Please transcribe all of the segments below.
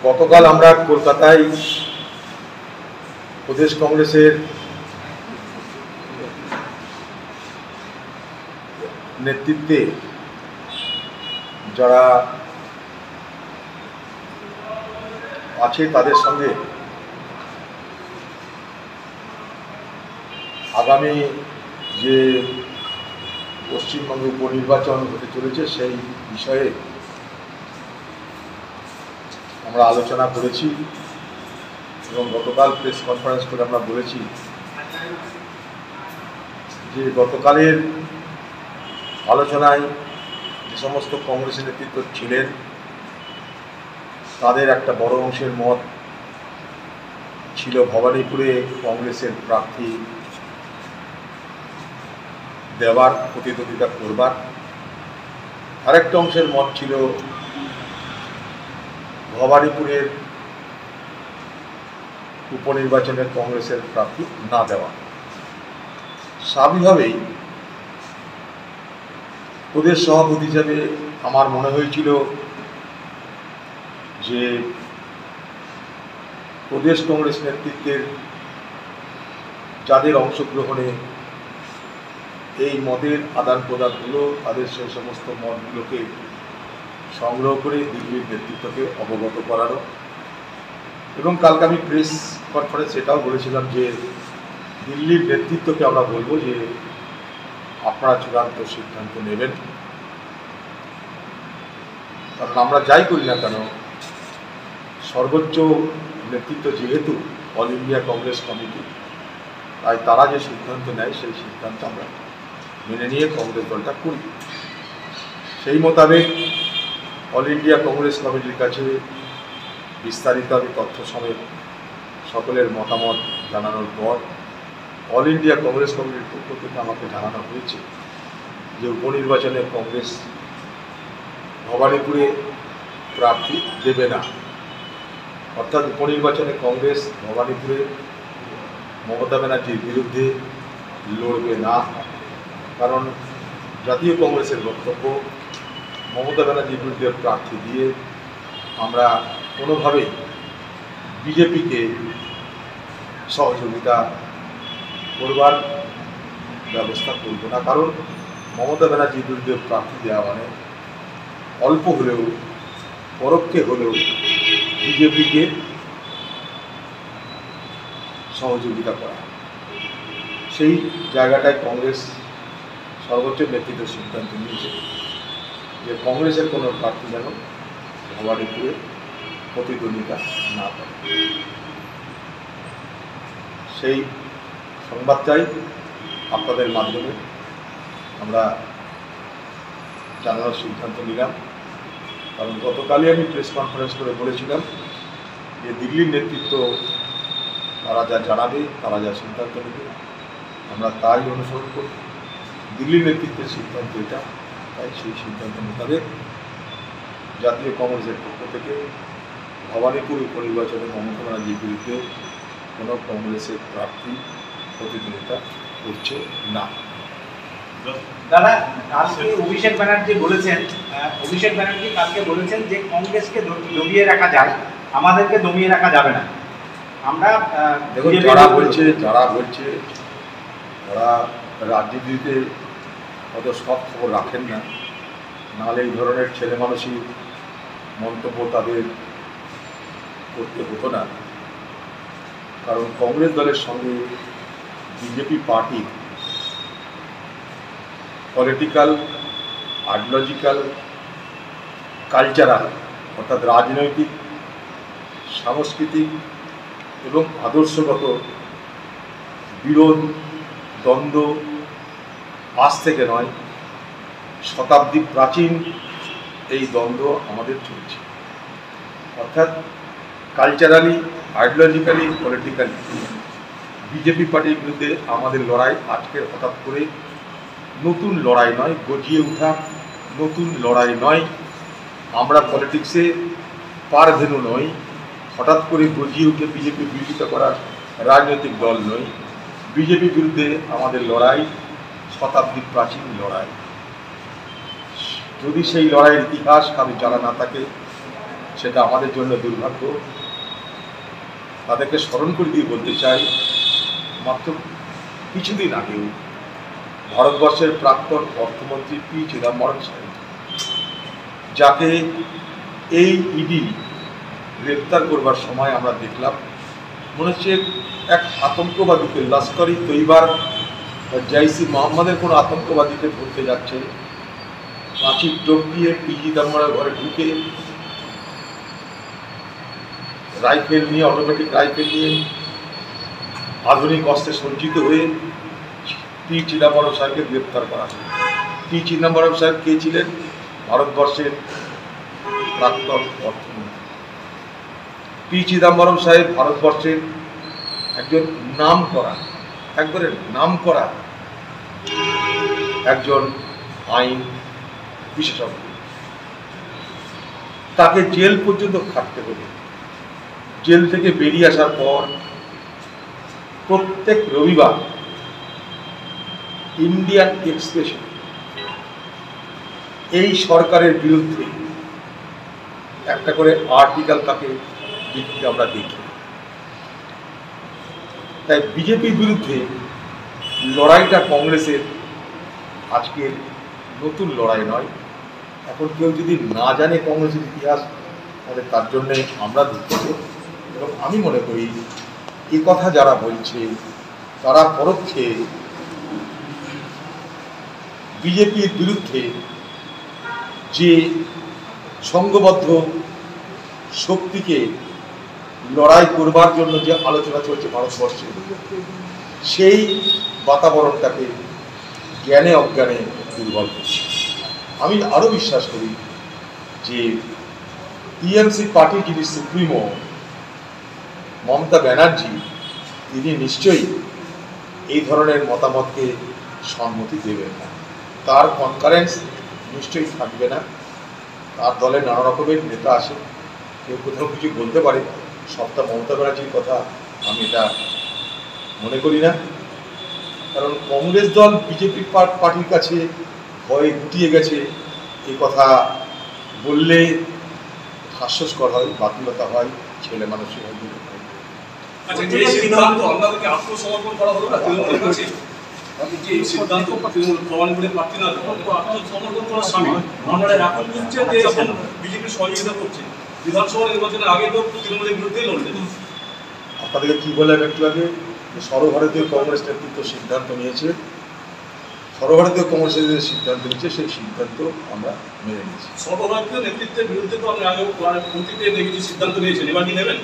গতকাল আমরা কলকাতায় প্রদেশ কংগ্রেসের নেতৃত্বে যারা আছে তাদের সঙ্গে আগামী যে পশ্চিমবঙ্গে উপনির্বাচন হতে চলেছে সেই বিষয়ে আমরা আলোচনা করেছি এবং গতকাল প্রেস কনফারেন্স করে আমরা বলেছি যে গতকালের আলোচনায় যে সমস্ত কংগ্রেসের নেতৃত্ব ছিলেন তাদের একটা বড় অংশের মত ছিল ভবানীপুরে কংগ্রেসের প্রার্থী দেওয়ার, প্রতিদ্বন্দ্বিতা করবার। আরেকটা অংশের মত ছিল ভবানীপুরের উপনির্বাচনের কংগ্রেসের প্রার্থী না দেওয়া। স্বাভাবিকভাবেই প্রদেশ সভাপতি হিসাবে আমার মনে হয়েছিল যে প্রদেশ কংগ্রেস নেতৃত্বের যাদের অংশগ্রহণে এই মতের আদান প্রদান হলো তাদের সেই সমস্ত মতগুলোকে সংগ্রহ করে দিল্লির নেতৃত্বকে অবগত করানো। এবং কালকে আমি প্রেস কনফারেন্স এটাও বলেছিলাম যে দিল্লির নেতৃত্বকে আমরা বলবো যে আপনারা চূড়ান্ত সিদ্ধান্ত নেবেন, কারণ আমরা যাই করি না কেন সর্বোচ্চ নেতৃত্ব যেহেতু অল ইন্ডিয়া কংগ্রেস কমিটি, তাই তারা যে সিদ্ধান্ত নেয় সেই সিদ্ধান্ত আমরা মেনে নিয়ে কংগ্রেস দলটা করি। সেই মোতাবেক অল ইন্ডিয়া কংগ্রেস কমিটির কাছে বিস্তারিত আমি তথ্য সমেত সকলের মতামত জানানোর পর অল ইন্ডিয়া কংগ্রেস কমিটির পক্ষ থেকে আমাকে জানানো হয়েছে যে উপনির্বাচনে কংগ্রেস ভবানীপুরে প্রার্থী দেবে না, অর্থাৎ উপনির্বাচনে কংগ্রেস ভবানীপুরে মমতা ব্যানার্জির বিরুদ্ধে লড়বে না। কারণ জাতীয় কংগ্রেসের বক্তব্য মমতা ব্যানার্জির বিরুদ্ধে প্রার্থী দিয়ে আমরা কোনোভাবেই বিজেপিকে সহযোগিতা করবার ব্যবস্থা করব না। কারণ মমতা ব্যানার্জির বিরুদ্ধে প্রার্থী দেওয়া মানে অল্প হলেও পরোক্ষে হলেও বিজেপিকে সহযোগিতা করা। সেই জায়গাটায় কংগ্রেস সর্বোচ্চ নেতৃত্ব সিদ্ধান্ত নিয়েছে যে কংগ্রেসের কোনো প্রার্থী যেন ভবানীপুরে প্রতিদ্বন্দ্বিতা না করে। সেই সংবাদটাই আপনাদের মাধ্যমে আমরা জানানোর সিদ্ধান্ত নিলাম। কারণ গতকালই আমি প্রেস কনফারেন্স করে বলেছিলাম যে দিল্লির নেতৃত্ব তারা যা জানাবে, তারা যা সিদ্ধান্ত নেবে আমরা তাই অনুসরণ করি। দিল্লির নেতৃত্বের সিদ্ধান্ত এটা, তাই সেই সিদ্ধান্ত মোতাবেক জাতীয় কংগ্রেসের পক্ষ থেকে ভবানীপুর উপনির্বাচনে মমতা ব্যানার্জির বিরুদ্ধে কোনো কংগ্রেসের প্রার্থী প্রতিদ্বন্দ্বিতা করছে না। দাদা, কালকে অভিষেক ব্যানার্জি কালকে বলেছেন যে কংগ্রেসকে দমিয়ে রাখা যায়, আমাদেরকে দমিয়ে রাখা যাবে না। আমরা দেখুন, যারা বলছে তারা রাজনীতিতে অত সব খবর রাখেন না, নাহলে এই ধরনের ছেলে মানুষই মন্তব্য তাদের করতে হতো না। কারণ কংগ্রেস দলের সঙ্গে BJP party political, ideological, cultural অর্থাৎ রাজনৈতিক, সাংস্কৃতিক এবং আদর্শগত বিরোধ, দ্বন্দ্ব আজ থেকে নয়, শতাব্দী প্রাচীন এই দ্বন্দ্ব আমাদের চলছে। অর্থাৎ কালচারালি, আইডিওলজিক্যালি, পলিটিক্যালি বিজেপি পার্টির বিরুদ্ধে আমাদের লড়াই আজকের হঠাৎ করে নতুন লড়াই নয়, গজিয়ে ওঠা নতুন লড়াই নয়। আমরা পলিটিক্সে পারভেনু নই, হঠাৎ করে গজিয়ে উঠে বিজেপি বিরোধিতা করার রাজনৈতিক দল নই। বিজেপির বিরুদ্ধে আমাদের লড়াই শতাব্দী প্রাচীন লড়াই। যদি সেই লড়াইয়ের ইতিহাস কারো জানা না থাকে সেটা আমাদের জন্য দুর্ভাগ্য। তাদেরকে স্মরণ করে দিয়ে বলতে চাই, মাত্র কিছুদিন আগেও ভারতবর্ষের প্রাক্তন অর্থমন্ত্রী পি চিদম্বরম সাহেব, যাকে এই ইডি গ্রেপ্তার করবার সময় আমরা দেখলাম মনে হচ্ছে এক আতঙ্কবাদীকে, লস্কর-ই তৈবার জৈশ-ই মোহাম্মদের কোনো আতঙ্কবাদীকে ধরতে যাচ্ছে, পাঁচিল টপকিয়ে পি চিদম্বরের ঘরে ঢুকে রাইফেল নিয়ে, অটোমেটিক রাইফেল নিয়ে, আধুনিক অস্ত্রে সজ্জিত হয়ে পি চিদম্বরম সাহেবকে গ্রেপ্তার করা হয়। পি চিদম্বরম সাহেব কে ছিলেন? ভারতবর্ষের প্রাক্তন অর্থমন্ত্রী। পি চিদম্বরম সাহেব ভারতবর্ষের একজন নামকরা, একবারে নামকরা একজন আইন বিশেষজ্ঞ। তাকে জেল পর্যন্ত খাটতে হলো। জেল থেকে বেরিয়ে আসার পর প্রত্যেক রবিবার ইন্ডিয়ান এক্সপ্রেসে এই সরকারের বিরুদ্ধে একটা করে আর্টিকেল তাকে লিখতে আমরা দেখি। তাই বিজেপির বিরুদ্ধে লড়াইটা কংগ্রেসের আজকের নতুন লড়াই নয়। এখন কেউ যদি না জানে কংগ্রেসের ইতিহাস, তাহলে তার জন্যে আমরা দুঃখিত। এবং আমি মনে করি এ কথা যারা বলছে তারা পরোক্ষে বিজেপির বিরুদ্ধে যে সংঘবদ্ধ শক্তিকে লড়াই করবার জন্য যে আলোচনা চলছে ভারতবর্ষে, সেই বাতাবরণটাকে জ্ঞানে অজ্ঞানে দুর্বল করছে। আমি আরও বিশ্বাস করি যে টিএমসি পার্টির যিনি সুপ্রিমো মমতা ব্যানার্জি, তিনি নিশ্চয়ই এই ধরনের মতামতকে সম্মতি দেবেন না। তার কনকারেন্স নিশ্চয়ই থাকবে না। তার দলে নানা রকমের নেতা আসে, কেউ কোথাও কিছু বলতে পারে। সবটা মমতা ব্যানার্জির কথা আমি এটা মনে করি না। কারণ কংগ্রেস দল বিজেপি পার্টির কাছে ভয়ে গুটিয়ে গেছে, এই কথা বললে হাস্যস্কর হয়, বাতুলতা হয়, ছেলে মানুষের হয়। আচ্ছা, যে সিদ্ধান্ত আপনাদেরকে আত্মসমর্পণ করা হলো না তৃণমূলের কাছে, যে সিদ্ধান্ত তৃণমূল প্রমাণগুলি প্রার্থী না আত্মসমর্পণ করার সামিল, আপনারা এখন বুঝছেন যে এখন বিজেপির সহযোগিতা করছে। বিধানসভা নির্বাচনের আগে তো তৃণমূলের বিরুদ্ধেই লড়লেন। আপনাদেরকে কি বললাম একটু আগে, সর্বভারতীয় কংগ্রেস নেতৃত্ব সিদ্ধান্ত নিয়েছে, সর্বভারতীয় কংগ্রেসের যে সিদ্ধান্ত নিয়েছে সেই সিদ্ধান্ত আমরা মেনে নিয়েছি। সর্বভারতীয় নেতৃত্বের বিরুদ্ধে তো আপনি আগে অতীতে দেখেছি সিদ্ধান্ত নিয়েছেন, এবার কি নেবেন?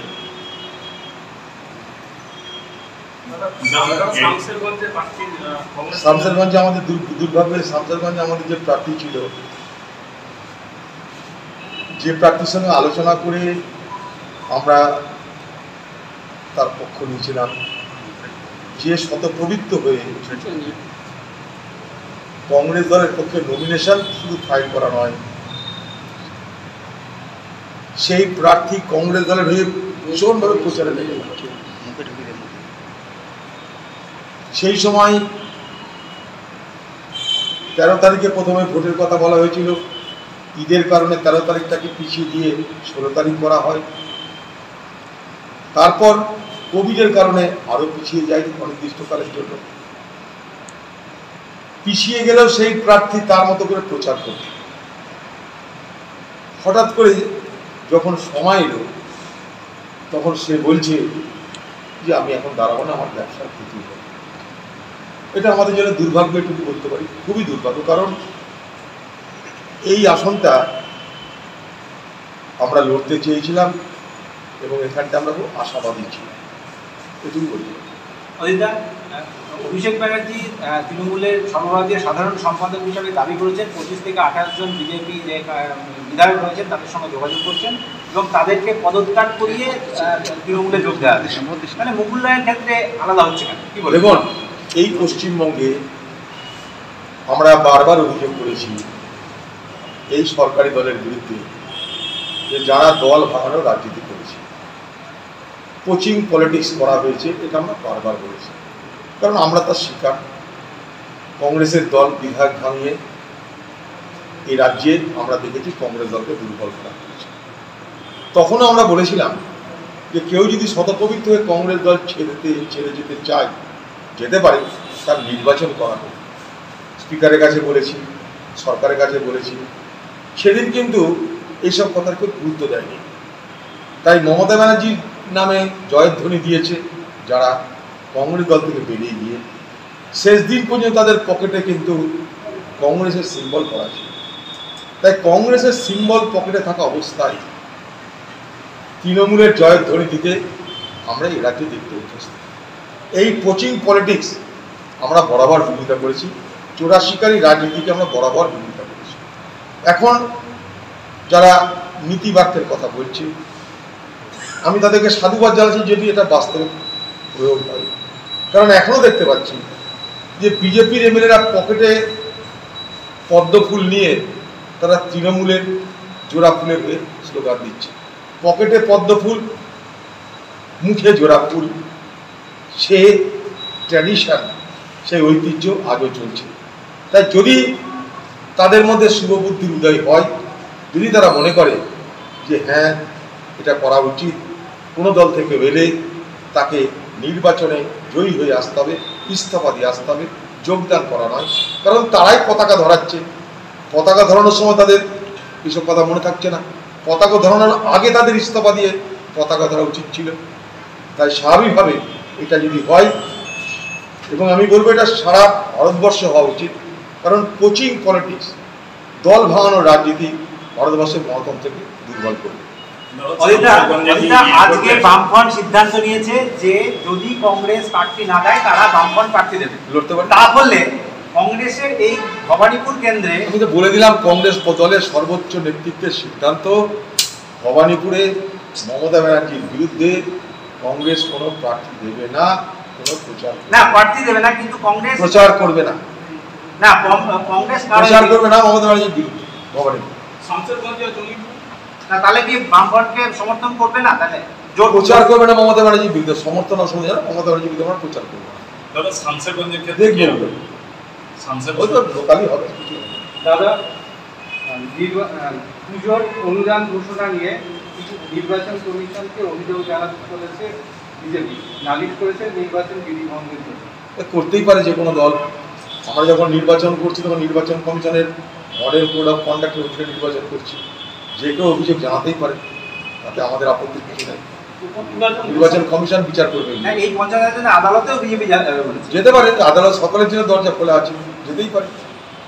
শামসেরগঞ্জে আমাদের দুর্ভাগ্যের, শামসেরগঞ্জে আমাদের যে প্রার্থী ছিল, যে প্রার্থীর সঙ্গে আলোচনা করে আমরা তার পক্ষ নিয়েছিলাম, যে শতপ্রবৃত্ত হয়ে কংগ্রেস দলের পক্ষে নমিনেশন শুধু ফাইল করা নয়, সেই প্রার্থী কংগ্রেস দলের হয়ে ভীষণভাবে প্রচারে লেগে যাচ্ছে। সেই সময় 13 তারিখে প্রথমে ভোটের কথা বলা হয়েছিল, ঈদের কারণে 13 তারিখটাকে পিছিয়ে দিয়ে 16 তারিখ করা হয়। তারপর কোভিডের কারণে আরও পিছিয়ে যায় অনির্দিষ্টকালের জন্য। পিছিয়ে গেলেও সেই প্রার্থী তার মতো করে প্রচার করত। হঠাৎ করে যখন সময় এলো, তখন সে বলছে যে আমি এখন দাঁড়াবো না, আমার ব্যবসার ক্ষতি হবে। এটা আমাদের জন্য দুর্ভাগ্য, এটুকু বলতে পারি, খুবই দুর্ভাগ্য। কারণ এই আসনটা আমরা লড়তে চেয়েছিলাম এবং এখানটা আমরা খুব আশাবাদী ছিলাম, এটুকু বলতে পারি। অজিতদা, অভিষেক ব্যানার্জি তৃণমূলের সর্বভারতীয় সাধারণ সম্পাদক হিসাবে দাবি করেছেন 25 থেকে 28 জন বিজেপি বিধায়ক রয়েছেন তাদের সঙ্গে যোগাযোগ করছেন এবং তাদেরকে পদত্যাগ করিয়ে তৃণমূলে যোগ দেওয়া হচ্ছে। মানে মুকুল্লায়ের ক্ষেত্রে আলাদা হচ্ছে কেন, কি বলে? দেখুন, এই পশ্চিমবঙ্গে আমরা বারবার অভিযোগ করেছি এই সরকারি দলের বিরুদ্ধে যে যারা দল ভাঙানোর রাজনীতি করেছে, কোচিং পলিটিক্স করা হয়েছে, এটা আমরা বারবার বলেছি। কারণ আমরা তার শিকার। কংগ্রেসের দল বিধায়ক ভাঙিয়ে এই রাজ্যে আমরা দেখেছি কংগ্রেস দলকে দুর্বল করা হয়েছে। তখনও আমরা বলেছিলাম যে কেউ যদি শতপবিত্র হয়ে কংগ্রেস দল ছেড়ে যেতে চায়, যেতে পারে, তার নির্বাচন করা হোক। স্পিকারের কাছে বলেছি, সরকারের কাছে বলেছি। সেদিন কিন্তু এইসব কথার কেউ গুরুত্ব দেয়নি। তাই মমতা ব্যানার্জির নামে জয়ধ্বনি দিয়েছে যারা কংগ্রেস দল থেকে বেরিয়ে গিয়ে। শেষ দিন পর্যন্ত তাদের পকেটে কিন্তু কংগ্রেসের সিম্বল করা ছিল। তাই কংগ্রেসের সিম্বল পকেটে থাকা অবস্থায় তৃণমূলের জয়ধ্বনি দিতে আমরা এই রাজ্যে দেখতে অভ্যস্ত। এই পোচিং পলিটিক্স আমরা বরাবর বিরোধিতা করেছি, চোরাশিকারী রাজনীতিকে আমরা বরাবর বিরোধিতা করেছি। এখন যারা নীতিবাক্যের কথা বলছে, আমি তাদেরকে সাধুবাদ জানাচ্ছি যদি এটা বাস্তবে প্রয়োগ হয়। কারণ এখনও দেখতে পাচ্ছি যে বিজেপির এমএলএরা পকেটে পদ্মফুল নিয়ে তারা তৃণমূলের জোড়া ফুলের হয়ে স্লোগান দিচ্ছে। পকেটে পদ্মফুল, মুখে জোড়া ফুল, সে ট্র্যাডিশন, সেই ঐতিহ্য আজও চলছে। তাই যদি তাদের মধ্যে শুভবুদ্ধির উদয় হয়, যদি তারা মনে করে যে হ্যাঁ এটা করা উচিত, কোনো দল থেকে এলে তাকে নির্বাচনে জয়ী হয়ে আসতে হবে, ইস্তফা দিয়ে আসতে হবে, যোগদান করা নয়। কারণ তারাই পতাকা ধরাচ্ছে। পতাকা ধরানোর সময় তাদের এসব কথা মনে থাকছে না। পতাকা ধরানোর আগে তাদের ইস্তফা দিয়ে পতাকা ধরা উচিত ছিল। তাই স্বাভাবিকভাবে এটা যদি হয়, এবং আমি বলবো এটা সারা ভারতবর্ষে হওয়া উচিত, কারণ কোচিং পলিটিক্স, দল ভাঙানোর রাজনীতি ভারতবর্ষের গণতন্ত্রকে দুর্বল করবে। আজকে বামফ্রন্ট সিদ্ধান্ত নিয়েছে যে যদি কংগ্রেস প্রার্থী না দেয় তারা বামফ্রন্ট প্রার্থী দেবে, লড়তে পারে। তা বললে কংগ্রেসের এই ভবানীপুর কেন্দ্রে, আমি তো বলে দিলাম কংগ্রেস দলের সর্বোচ্চ নেতৃত্বের সিদ্ধান্ত, ভবানীপুরে মমতা ব্যানার্জির বিরুদ্ধে কংগ্রেস কোনো প্রার্থী দেবে না, কোনো প্রার্থী দেবে না, কিন্তু কংগ্রেস প্রচার করবে না, কংগ্রেস প্রচার করবে না মমতা ব্যানার্জির বিরুদ্ধে ভবানীপুর। তাহলে কি বামফ্রন্টকে সমর্থন করবে না? তাহলে জোর প্রচার করবে না মমতা ব্যানার্জির বিরুদ্ধে, সমর্থন অসমর্থন না, মমতা ব্যানার্জির বিরুদ্ধে আমরা প্রচার করবো না। দাদা শামসেরগঞ্জের ক্ষেত্রে দেখবেন ওই তো লোকালই হবে। দাদা, পুজোর অনুদান ঘোষণা নিয়ে কিছু নির্বাচন কমিশনকে অভিযোগ জানাতে চলেছে বিজেপি, নালিশ করেছে নির্বাচন বিধি ভঙ্গের জন্য। করতেই পারে যে কোনো দল। আমরা যখন নির্বাচন করছি তখন নির্বাচন কমিশনের মডেল কোড অফ কন্ডাক্টের অধীনে নির্বাচন করছি, যে কেউ অভিযোগ জানাতেই পারে, তাতে আমাদের আপত্তির কিছু নেই। নির্বাচন কমিশন বিচার করবে। এই পঞ্চায়েত আদালতেও বিজেপি যেতে পারে, আদালত সকলের জন্য দরজা খোলা আছে, যেতেই পারে।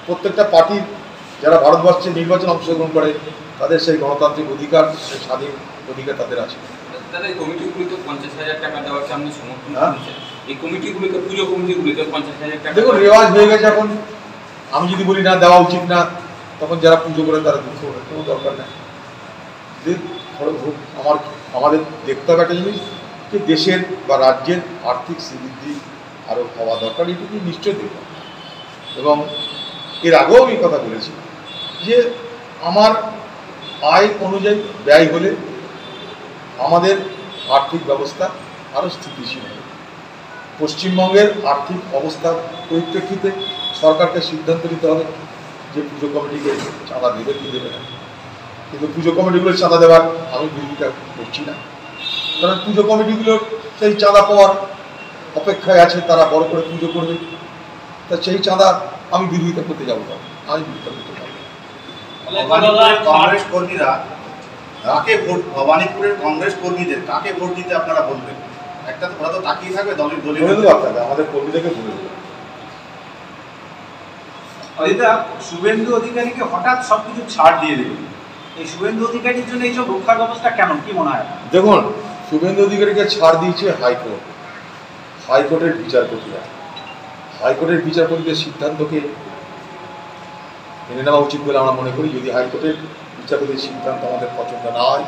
প্রত্যেকটা পার্টির যারা ভারতবর্ষে নির্বাচন অংশগ্রহণ করে তাদের সেই গণতান্ত্রিক অধিকার, সেই স্বাধীন অধিকার তাদের আছে। দাদা, এই কমিটিগুলিতে 50,000 টাকা দেওয়ার আপনি সমর্থন করছেন? এই কমিটিগুলিতে, পুজো কমিটিগুলিতে 50,000 টাকা, দেখুন রেওয়াজ হয়ে গেছে এখন। আমি যদি বলি না দেওয়া উচিত না, তখন যারা পুজো করে তারা দুঃখ করে, কোনো দরকার নেই। আমাদের দেখতে হবে একটা জিনিস, যে দেশের বা রাজ্যের আর্থিক সমৃদ্ধি আরও হওয়া দরকার, এটুকু নিশ্চয় দেখব। এবং এর আগেও আমি কথা বলেছি যে আমার আয় অনুযায়ী ব্যয় হলে আমাদের আর্থিক ব্যবস্থা আরও স্থিতিশীল হবে। পশ্চিমবঙ্গের আর্থিক অবস্থার পরিপ্রেক্ষিতে সরকারকে সিদ্ধান্ত নিতে হবে যে পুজো কমিটিকে চাঁদা দেবে কি দেবে না। কিন্তু পুজো কমিটিগুলোর চাঁদা দেওয়ার আমি বিরোধিতা করছি না, কারণ পুজো কমিটিগুলোর সেই চাঁদা পাওয়ার অপেক্ষায় আছে, তারা বড় করে পুজো করবে। তা সেই চাঁদা আমি বিরোধিতা করতে যাবো না, আমি বিরোধিতা করতে পারবো। কংগ্রেস কর্মীরা কাকে ভোট, ভবানীপুরের কংগ্রেস কর্মীদের কাকে ভোট দিতে আপনারা বলবেন? একটা তো ওরা তো তাকিয়ে থাকবে দলের দলীয়, বলে দেবো আপনাকে, আমাদের কর্মীদেরকে বলে দেবো। শুভেন্দু অধিকারীকে হঠাৎ সবকিছু ছাড় দিয়ে দেবে, এই শুভেন্দু অধিকারীর জন্য এইসব রক্ষা ব্যবস্থা কেন, কি মনে হয়? দেখুন, শুভেন্দু অধিকারীকে ছাড় দিয়েছে হাইকোর্ট, হাইকোর্টের বিচারপতিরা। হাইকোর্টের বিচারপতিদের সিদ্ধান্তকে মেনে নেওয়া উচিত বলে আমরা মনে করি। যদি হাইকোর্টের বিচারপতির সিদ্ধান্ত আমাদের পছন্দ না হয়,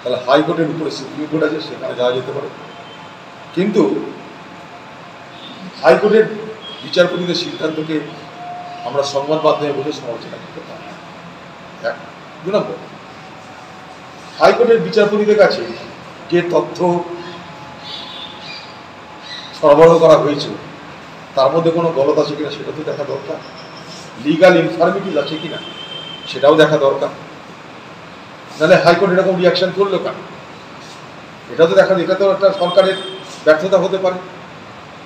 তাহলে হাইকোর্টের উপরে সুপ্রিম কোর্ট আছে, সেখানে যাওয়া যেতে পারে। কিন্তু হাইকোর্টের বিচারপতিদের সিদ্ধান্তকে আমরা সংবাদ মাধ্যমে বলে সমালোচনা করতে পারি। এক, 2 নম্বর, হাইকোর্টের বিচারপতিদের কাছে যে তথ্য সরবরাহ করা হয়েছে তার মধ্যে কোনো গলত আছে কিনা সেটা তো দেখা দরকার। লিগাল ইনফরমিটিস আছে কিনা সেটাও দেখা দরকার। নাহলে হাইকোর্ট এরকম রিয়াকশন করলো কেন? এটা তো দেখা, এটা তো একটা সরকারের ব্যর্থতা হতে পারে,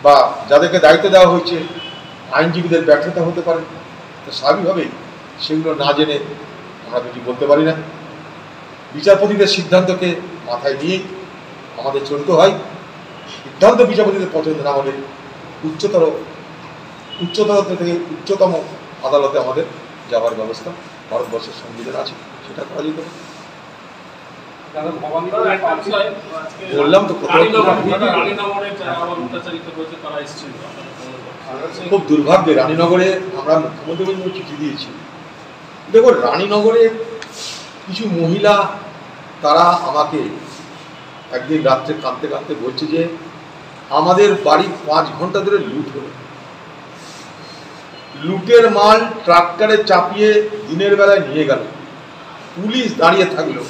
বা যাদেরকে দায়িত্ব দেওয়া হয়েছে আইনজীবীদের ব্যর্থতা হতে পারে। তো স্বাভাবিকভাবেই সেগুলো না জেনে আমরা কিছু বলতে পারি না। বিচারপতিদের সিদ্ধান্তকে মাথায় নিয়েই আমাদের চলতে হয়। সিদ্ধান্ত বিচারপতিদের পছন্দ না হলে উচ্চতর থেকে উচ্চতম আদালতে আমাদের যাওয়ার ব্যবস্থা ভারতবর্ষের সংবিধান আছে, সেটা করা যেতে পারে। বললাম তো খুব দুর্ভাগ্যে রানীনগরে আমরা মুখ্যমন্ত্রী চিঠি দিয়েছি। দেখো, রানীনগরে কিছু মহিলা তারা আমাকে একদিন রাত্রে কাঁদতে কাঁদতে বলছে যে আমাদের বাড়ি 5 ঘন্টা ধরে লুট হলো, লুটের মাল ট্রাক্টরে চাপিয়ে দিনের বেলায় নিয়ে গেল, পুলিশ দাঁড়িয়ে থাকলো,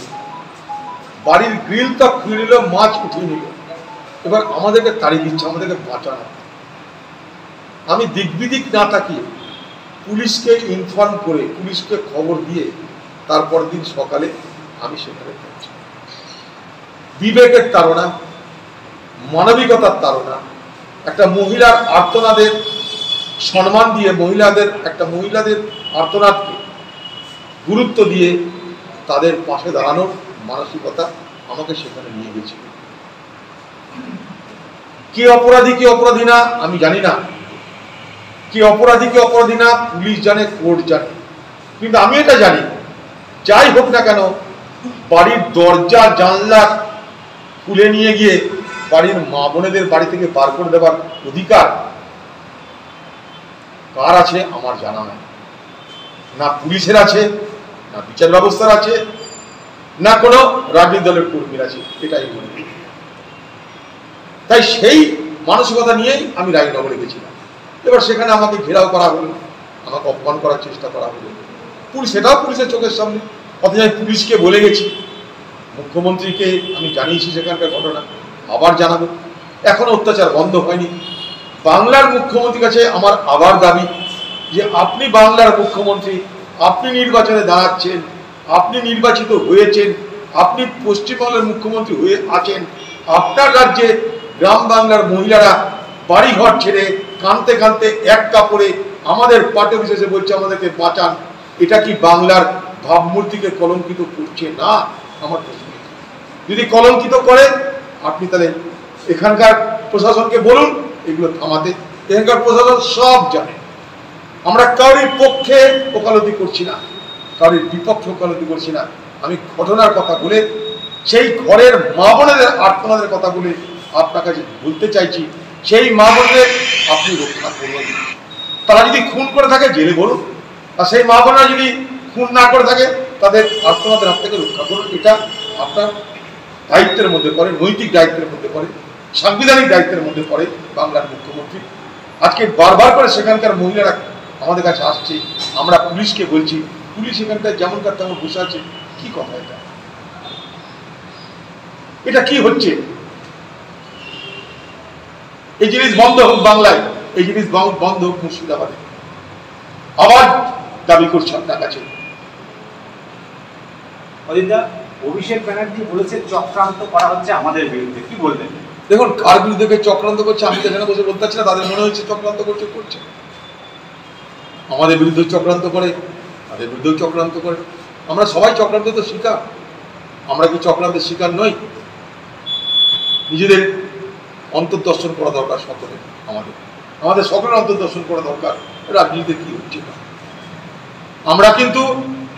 বাড়ির গ্রিলটা খুলে নিল, মাছ উঠিয়ে নিল, এবার আমাদেরকে তাড়িয়ে দিচ্ছে, আমাদেরকে বাঁচানো। আমি দিকবিদিক না তাকিয়ে পুলিশকে ইনফর্ম করে, পুলিশকে খবর দিয়ে তারপর দিন সকালে আমি সেখানে পৌঁছি। বিবেকের তাড়না, মানবিকতার তাড়না, একটা মহিলার আর্তনাদের সম্মান দিয়ে, মহিলাদের আর্তনাদকে গুরুত্ব দিয়ে তাদের পাশে দাঁড়ানোর মানসিকতা আমাকে সেখানে নিয়ে গেছিল। কে অপরাধী কে অপরাধী না আমি জানি না, কে অপরাধী কে অপরাধী না পুলিশ জানে, কোর্ট জানে, কিন্তু আমি এটা জানি, যাই হোক না কেন বাড়ির দরজা জানলা খুলে নিয়ে গিয়ে বাড়ির মা বোনেদের বাড়ি থেকে বার করে দেবার অধিকার কার আছে আমার জানা নাই। না পুলিশের আছে, না বিচার ব্যবস্থার আছে, না কোনো রাজনৈতিক দলের কর্মীর আছে, এটাই মনে করি। তাই সেই মানসিকতা নিয়েই আমি রায়নগরে গেছিলাম। এবার সেখানে আমাকে ঘেরাও করা হলো, আমাকে অপমান করার চেষ্টা করা হলো, সেটাও পুলিশের চোখের সামনে। অথচ আমি পুলিশকে বলে গেছি, মুখ্যমন্ত্রীকে আমি জানিয়েছি সেখানকার ঘটনা, আবার জানাবো। এখনো অত্যাচার বন্ধ হয়নি। বাংলার মুখ্যমন্ত্রীর কাছে আমার আবার দাবি যে আপনি বাংলার মুখ্যমন্ত্রী, আপনি নির্বাচনে দাঁড়াচ্ছেন, আপনি নির্বাচিত হয়েছেন, আপনি পশ্চিমবঙ্গের মুখ্যমন্ত্রী হয়ে আছেন, আপনার রাজ্যে গ্রাম বাংলার মহিলারা বাড়িঘর ছেড়ে কাঁদতে কাঁদতে এক কাপড়ে আমাদের পার্টি অফিসে বলছে আমাদেরকে বাঁচান। এটা কি বাংলার ভাবমূর্তিকে কলঙ্কিত করছে না? আমার প্রশ্ন, যদি কলঙ্কিত করে আপনি তাহলে এখানকার প্রশাসনকে বলুন এগুলো থামাতে। এখানকার প্রশাসন সব জানে, আমরা কারোর পক্ষে ওকালতি করছি না, কারোর বিপক্ষে ওকালতি করছি না। আমি ঘটনার কথা বলে, সেই ঘরের মা বোনেদের আর্তনাদের কথা বলে আপনার কাছে বলতে চাইছি, সেই মা বোনদের আপনি রক্ষা করবেন। তারা যদি খুন করে থাকে জেলে বলুন, আর সেই মা বোনেরা যদি খুন না করে থাকে তাদের আর্তনাদের হাত থেকে রক্ষা করুন। এটা আপনার দায়িত্বের মধ্যে পড়ে, নৈতিক দায়িত্বের মধ্যে পড়ে, সাংবিধানিক দায়িত্বের মধ্যে পড়ে বাংলার মুখ্যমন্ত্রী। আজকে বারবার করে সেখানকার মহিলারা আমাদের কাছে আসছে, আমরা পুলিশকে বলছি, পুলিশ এখানকার যেমনকার তেমন বসে আছে। কি কথা এটা? এটা কি হচ্ছে? এই জিনিস বন্ধ হোক বাংলায়, এই জিনিস বন্ধ হোক মুর্শিদাবাদে। আবার দাবি করছে আপনার কাছে। অজিতদা, অভিষেক ব্যানার্জি বলেছেন চক্রান্ত করা হচ্ছে আমাদের বিরুদ্ধে, কি বলবেন? দেখুন, কার বিরুদ্ধে চক্রান্ত করছে আমি এখানে বসে বলতে পারছি না। তাদের মনে হচ্ছে চক্রান্ত করছে। আমাদের বিরুদ্ধে চক্রান্ত করে, তাদের বিরুদ্ধেও চক্রান্ত করে। আমরা সবাই চক্রান্ত তো শিকার। আমরা কি চক্রান্তের শিকার নই? নিজেদের অন্তর্দর্শন করা দরকার সকলে, আমাদের সকলের অন্তর্দর্শন করা দরকার রাজনীতিতে কি হচ্ছে না। আমরা কিন্তু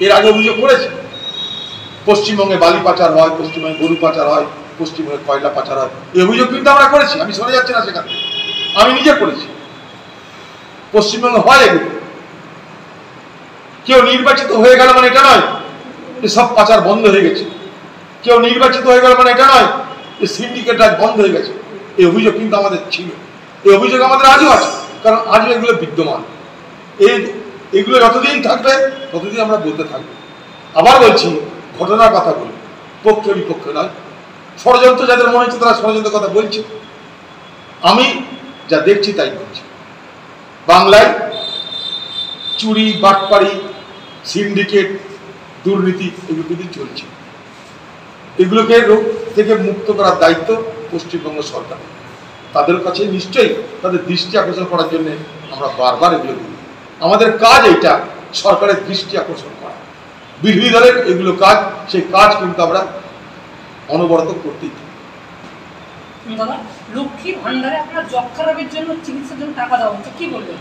এর আগে অভিযোগ করেছি, পশ্চিমবঙ্গে বালি পাচার হয়, পশ্চিমবঙ্গে গরু পাচার হয়, পশ্চিমবঙ্গে কয়লা পাচার হয়। এই অভিযোগ কিন্তু আমরা করেছি, আমি সরে যাচ্ছি না সেখানে, আমি নিজে করেছি। পশ্চিমবঙ্গে হয় এগুলো। কেউ নির্বাচিত হয়ে গেল মানে এটা নয় যে সব পাচার বন্ধ হয়ে গেছে। কেউ নির্বাচিত হয়ে গেল মানে এটা নয় যে সিন্ডিকেট রাজ বন্ধ হয়ে গেছে। এই অভিযোগ কিন্তু আমাদের ছিল, এই অভিযোগ আমাদের আজও আছে, কারণ আজও এগুলো বিদ্যমান। এগুলো যতদিন থাকবে ততদিন আমরা বলতে থাকবো। আবার বলছি, ঘটনার কথা বলি, পক্ষ বিপক্ষ নয়। ষড়যন্ত্র যাদের মনে হচ্ছে তারা ষড়যন্ত্রের কথা বলছে, আমি যা দেখছি তাই বলছি। বাংলায় চুরি, বাটপাড়ি, সিন্ডিকেট, দুর্নীতি এগুলো কিন্তু চলছে। এগুলোকে রোগ থেকে মুক্ত করার দায়িত্ব পশ্চিমবঙ্গ সরকার। তাদের কাছে নিশ্চয়ই তাদের দৃষ্টি আকর্ষণ করার জন্য আমরা বারবার এগুলো বলি। আমাদের কাজ এইটা, সরকারের দৃষ্টি আকর্ষণ করা। বিরোধী দলের এগুলো কাজ, সেই কাজ কিন্তু আমরা অনবরত করতেই থাকি। দাদা, লক্ষ্মী ভান্ডারে আপনার যক্ষ্মারোগের জন্য চিকিৎসার জন্য টাকা দেওয়া হচ্ছে, কি বলবেন?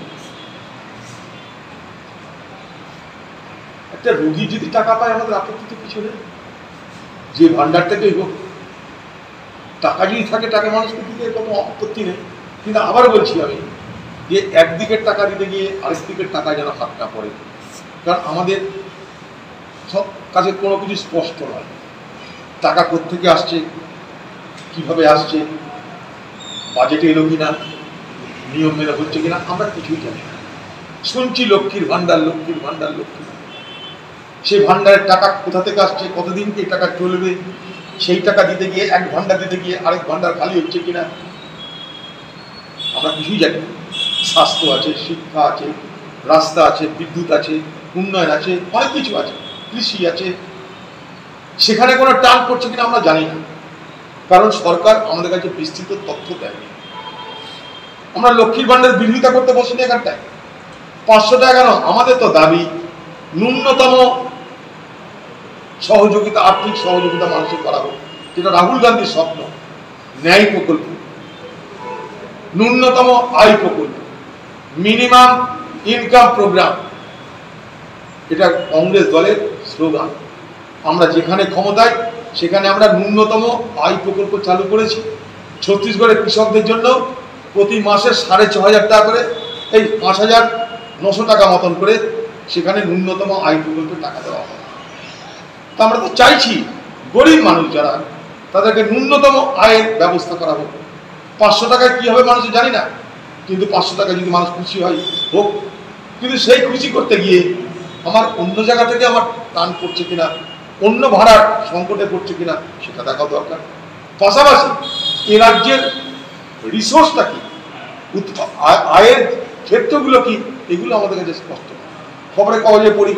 একটা রোগী যদি টাকা পায় আমাদের আপত্তি তো কিছু নেই, যে ভান্ডার থেকেই হোক। টাকা যদি থাকে টাকা মানুষকে দিতে কোনো আপত্তি নেই। কিন্তু আবার বলছি আমি যে একদিকের টাকা দিতে গিয়ে আরেক দিকের টাকা যেন হাত না পড়ে, কারণ আমাদের সব কাজে কোনো কিছু স্পষ্ট নয়। টাকা কোত্থেকে আসছে, কিভাবে আসছে, বাজেটে এলো কিনা, নিয়ম মেনে হচ্ছে কিনা, আমরা কিছুই জানি না। শুনছি লক্ষ্মীর ভান্ডার, লক্ষ্মীর ভান্ডার, লক্ষ্মীর ভান্ডার। সেই ভান্ডারের টাকা কোথা থেকে আসছে, কতদিন কি টাকা চলবে, সেই টাকা দিতে গিয়ে এক ভান্ডার দিতে গিয়ে আরেক ভান্ডার খালি হচ্ছে কিনা আমরা কিছুই জানি না। স্বাস্থ্য আছে, শিক্ষা আছে, রাস্তা আছে, বিদ্যুৎ আছে, উন্নয়ন আছে, অনেক কিছু আছে, কৃষি আছে, সেখানে কোনো টান পড়ছে কিনা আমরা জানি না, কারণ সরকার আমাদের কাছে বিস্তৃত তথ্য দেয়নি। আমরা লক্ষ্মীর ভান্ডারের বিরোধিতা করতে বসিনি এখানটায়। 500 টাকা কেন, আমাদের তো দাবি ন্যূনতম সহযোগিতা, আর্থিক সহযোগিতা মানুষের করা হোক, যেটা রাহুল গান্ধীর স্বপ্ন। ন্যায় প্রকল্প, ন্যূনতম আয় প্রকল্প, মিনিমাম ইনকাম প্রোগ্রাম, এটা কংগ্রেস দলের স্লোগান। আমরা যেখানে ক্ষমতায় সেখানে আমরা ন্যূনতম আয় প্রকল্প চালু করেছি। ছত্তিশগড়ের কৃষকদের জন্য প্রতি মাসে 6,500 টাকা করে, এই 5,900 টাকা মতন করে সেখানে ন্যূনতম আয় প্রকল্পে টাকা দেওয়া হয়। তা আমরা তো চাইছি গরিব মানুষ যারা, তাদেরকে ন্যূনতম আয়ের ব্যবস্থা করা হোক। 500 টাকায় কী হবে মানুষ জানি না, কিন্তু 500 টাকা যদি মানুষ খুশি হয় হোক। কিন্তু সেই খুশি করতে গিয়ে আমার অন্য জায়গা থেকে আমার টান পড়ছে কিনা, অন্য ভাড়ার সংকটে পড়ছে কিনা সেটা দেখা দরকার। পাশাপাশি এ রাজ্যের রিসোর্সটা কি, আয়ের ক্ষেত্রগুলো কি, এগুলো আমাদের কাছে স্পষ্ট। খবরের কাগজে পড়ি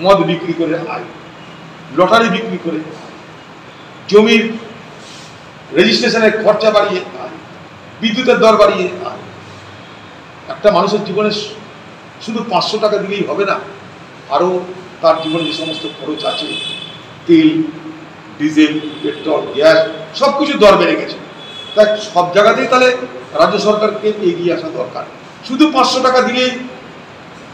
মদ বিক্রি করে আয়, লটারি বিক্রি করে, জমির রেজিস্ট্রেশনের খরচা বাড়িয়ে আয়, বিদ্যুতের দর বাড়িয়ে আয়। একটা মানুষের জীবনে শুধু 500 টাকা দিলেই হবে না, আরও তার জীবনে যে সমস্ত খরচ আছে, তেল, ডিজেল, পেট্রোল, গ্যাস, সব কিছুর দর বেড়ে গেছে। তাই সব জায়গাতেই তাহলে রাজ্য সরকারকে এগিয়ে আসা দরকার। শুধু 500 টাকা দিলেই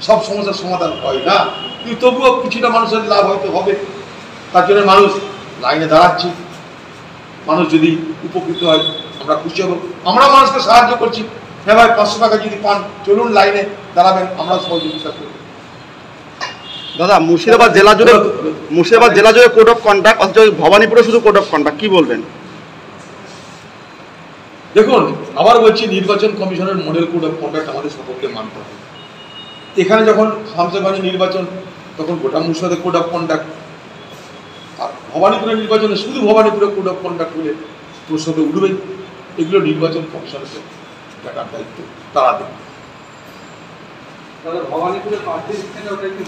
সব সমস্যার সমাধান হয় না, কিন্তু তবুও কিছুটা মানুষের লাভ হয়তো হবে। তার জন্য মানুষ লাইনে দাঁড়াচ্ছে। মানুষ যদি উপকৃত হয় আমরা খুশি হব। আমরা মানুষকে সাহায্য করছি। হ্যাঁ ভাই, 500 টাকা যদি পান, চলুন লাইনে দাঁড়াবেন, আমরা সহযোগিতা করব। দাদা, মুর্শিদাবাদ জেলা জুড়ে কোড অফ কন্ডাক্ট, অথচ ভবানীপুরে শুধু কোড অফ কন্ডাক্ট, কি বলবেন? দেখুন, আবার বলছি, নির্বাচন কমিশনের মডেল কোড অফ কন্ডাক্ট আমাদের সকলকে মানতে হবে। এখানে যখন শামসেরগঞ্জে নির্বাচন, তখন গোটা মুর্শিদাবাদের কোড অফ কন্ডাক্ট, আর ভবানীপুরের নির্বাচনে শুধু ভবানীপুরের কোড অফ কন্ডাক্ট হলে প্রশ্নতে উঠবে। এগুলো নির্বাচন কমিশনকে দেখার দায়িত্ব তারা দেবে। ভবানীপুরের 5 দিন ওটা একটু